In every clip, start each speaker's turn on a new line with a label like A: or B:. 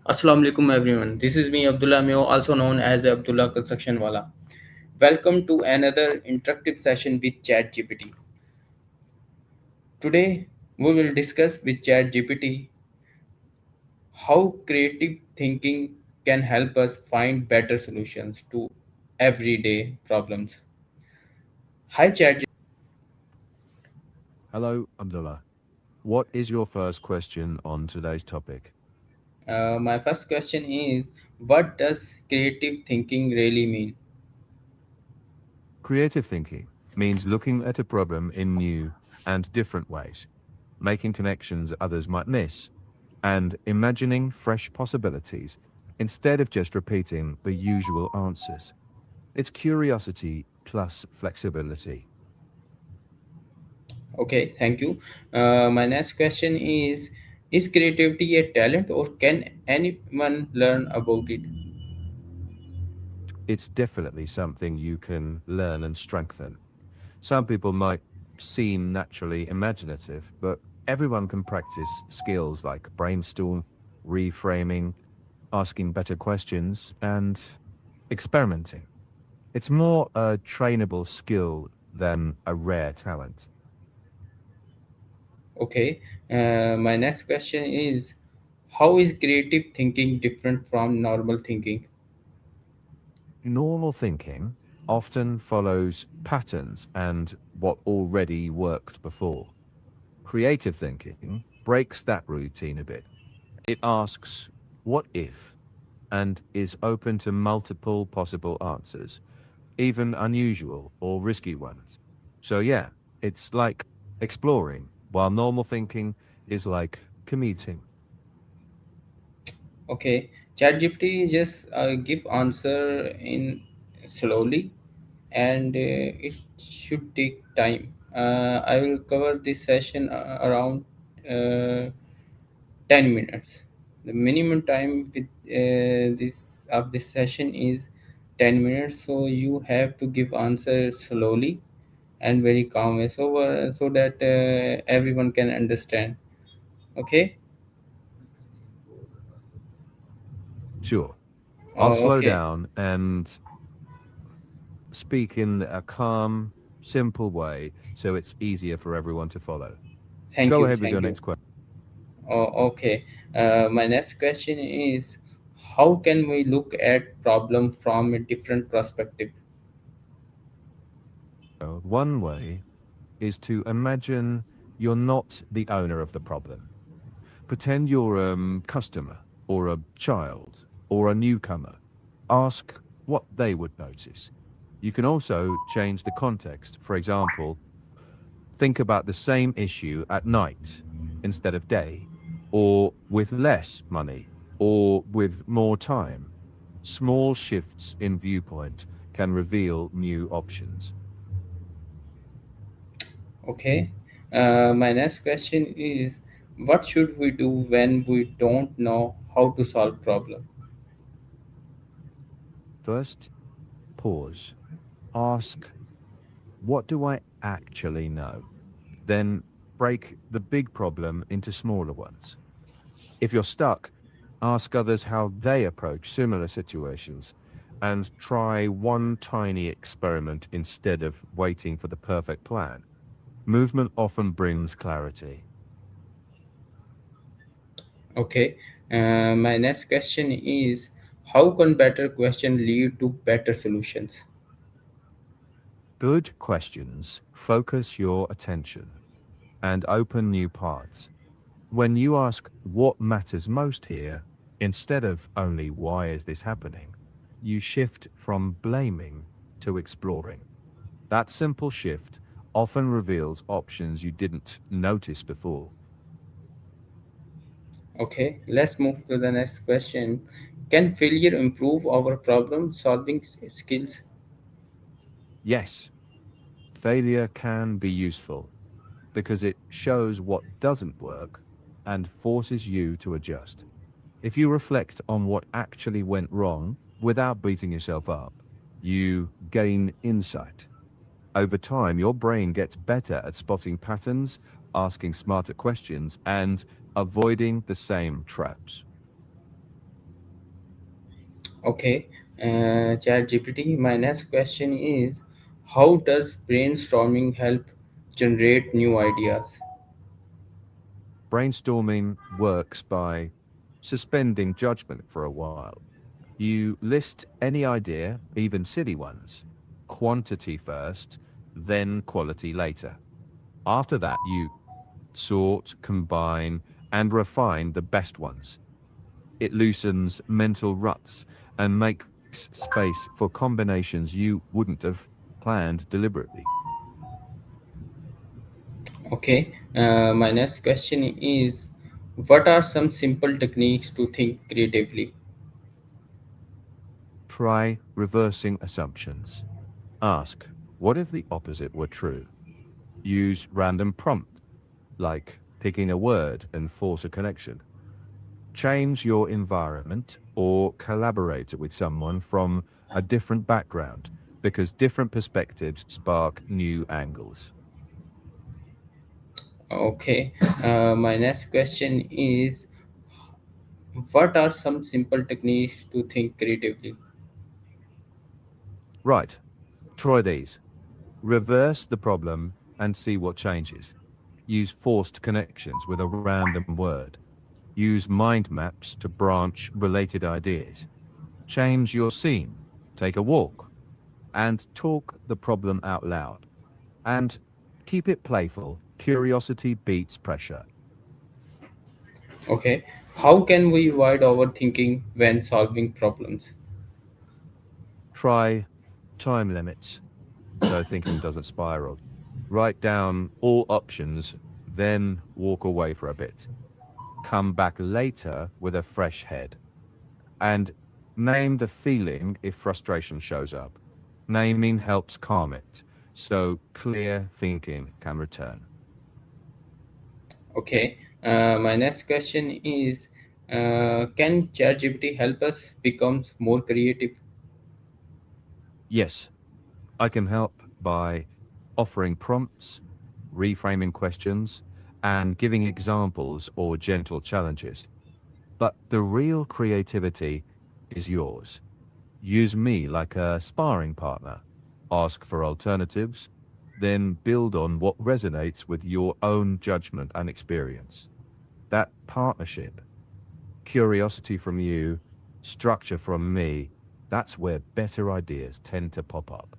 A: Assalamu alaikum everyone. This is me Abdullah Meo, also known as Abdullah Construction Wala. Welcome to another interactive session with ChatGPT. Today we will discuss with ChatGPT how creative thinking can help us find better solutions to everyday problems. Hi ChatGPT.
B: Hello, Abdullah. What is your first question on today's topic?
A: My first question is, what does creative thinking really mean?
B: Creative thinking means looking at a problem in new and different ways, making connections others might miss, and imagining fresh possibilities instead of just repeating the usual answers. It's curiosity plus flexibility.
A: Okay, thank you. My next question is creativity a talent or can anyone learn about it?
B: It's definitely something you can learn and strengthen. Some people might seem naturally imaginative, but everyone can practice skills like brainstorm, reframing, asking better questions, and experimenting. It's more a trainable skill than a rare talent.
A: Okay, my next question is, how is creative thinking different from normal thinking?
B: Normal thinking often follows patterns and what already worked before. Creative thinking breaks that routine a bit. It asks, what if? And is open to multiple possible answers, even unusual or risky ones. So, yeah, it's like exploring, while normal thinking is like commuting.
A: Okay, ChatGPT just give answer in slowly, and it should take time. I will cover this session around uh, 10 minutes. The minimum time with this session is 10 minutes, so you have to give answer slowly and very calm way, so that everyone can understand. Okay.
B: Sure, I'll slow
A: Okay,
B: down and speak in a calm, simple way so it's easier for everyone to follow.
A: thank
B: Go
A: you,
B: ahead with your
A: thank you.
B: next question.
A: Okay, my next question is, how can we look at problem from a different perspective?
B: One way is to imagine you're not the owner of the problem. Pretend you're a customer or a child or a newcomer. Ask what they would notice. You can also change the context. For example, think about the same issue at night instead of day, or with less money, or with more time. Small shifts in viewpoint can reveal new options.
A: Okay. My next question is, what should we do when we don't know how to solve problem?
B: First, pause. Ask, what do I actually know? Then break the big problem into smaller ones. If you're stuck, ask others how they approach similar situations and try one tiny experiment instead of waiting for the perfect plan. Movement often brings clarity.
A: Okay. My next question is, how can better question lead to better solutions?
B: Good questions focus your attention and open new paths. When you ask what matters most here, instead of only why is this happening, you shift from blaming to exploring. That simple shift often reveals options you didn't notice before.
A: Okay, let's move to the next question. Can failure improve our problem solving skills?
B: Yes, failure can be useful because it shows what doesn't work and forces you to adjust. If you reflect on what actually went wrong without beating yourself up, you gain insight. Over time, your brain gets better at spotting patterns, asking smarter questions, and avoiding the same traps.
A: Okay, ChatGPT. My next question is, how does brainstorming help generate new ideas?
B: Brainstorming works by suspending judgment for a while. You list any idea, even silly ones, quantity first, then quality later. After that, you sort, combine, and refine the best ones. It loosens mental ruts and makes space for combinations you wouldn't have planned deliberately.
A: Okay, my next question is, what are some simple techniques to think creatively?
B: Try reversing assumptions. Ask, what if the opposite were true? Use random prompts, like picking a word and force a connection. Change your environment or collaborate with someone from a different background because different perspectives spark new angles.
A: Okay, my next question is, what are some simple techniques to think creatively?
B: Right, try these. Reverse the problem and see what changes. Use forced connections with a random word. Use mind maps to branch related ideas. Change your scene. Take a walk and talk the problem out loud. And keep it playful. Curiosity beats pressure.
A: Okay, how can we avoid overthinking when solving problems?
B: Try time limits so thinking doesn't spiral. Write down all options, then walk away for a bit. Come back later with a fresh head. And name the feeling if frustration shows up. Naming helps calm it, so clear thinking can return.
A: Okay, my next question is, can ChatGPT help us become more creative?
B: Yes, I can help by offering prompts, reframing questions, and giving examples or gentle challenges. But the real creativity is yours. Use me like a sparring partner. Ask for alternatives, then build on what resonates with your own judgment and experience. That partnership, curiosity from you, structure from me, that's where better ideas tend to pop up.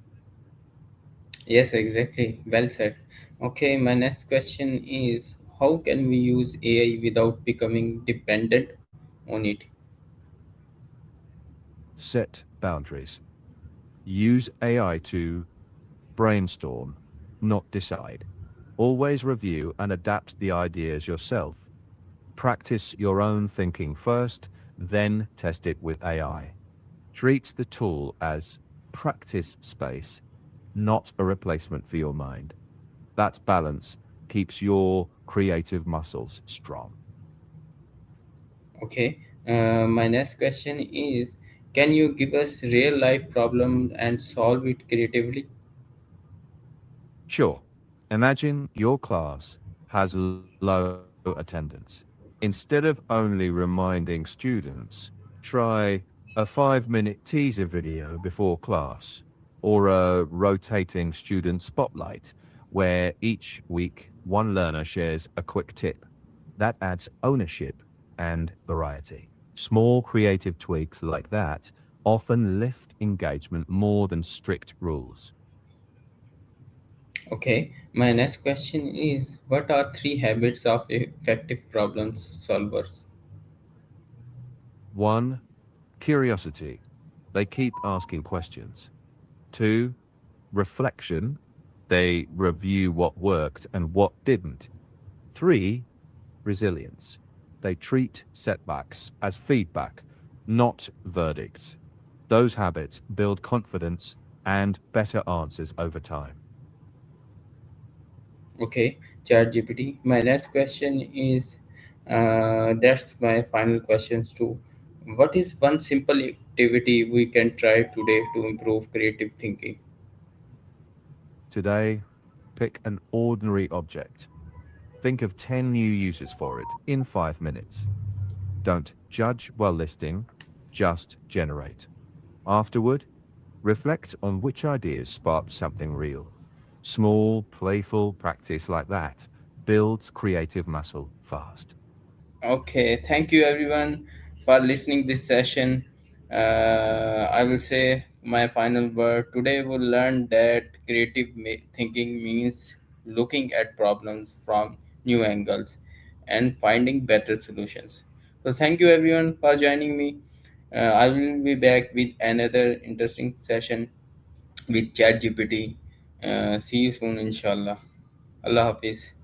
A: Yes, exactly. Well said. Okay, my next question is, how can we use AI without becoming dependent on it?
B: Set boundaries. Use AI to brainstorm, not decide. Always review and adapt the ideas yourself. Practice your own thinking first, then test it with AI. Treat the tool as practice space, not a replacement for your mind. That balance keeps your creative muscles strong.
A: Okay, my next question is, can you give us real life problem and solve it creatively?
B: Sure, imagine your class has low attendance. Instead of only reminding students, try a 5-minute teaser video before class or a rotating student spotlight where each week one learner shares a quick tip. That adds ownership and variety. Small creative tweaks like that often lift engagement more than strict rules.
A: Okay, my next question is, what are three habits of effective problem solvers?
B: One, curiosity. They keep asking questions. Two, reflection. They review what worked and what didn't. Three, resilience. They treat setbacks as feedback, not verdicts. Those habits build confidence and better answers over time.
A: Okay, ChatGPT. My next question is, that's my final questions too. What is one simple activity we can try today to improve creative thinking?
B: Today, pick an ordinary object. Think of 10 new uses for it in 5 minutes. Don't judge while listing, just generate. Afterward, reflect on which ideas sparked something real. Small, playful practice like that builds creative muscle fast.
A: Okay, thank you everyone for listening this session. I will say my final word. Today we'll learn that thinking means looking at problems from new angles and finding better solutions. So thank you everyone for joining me. I will be back with another interesting session with ChatGPT. See you soon, inshallah. Allah Hafiz.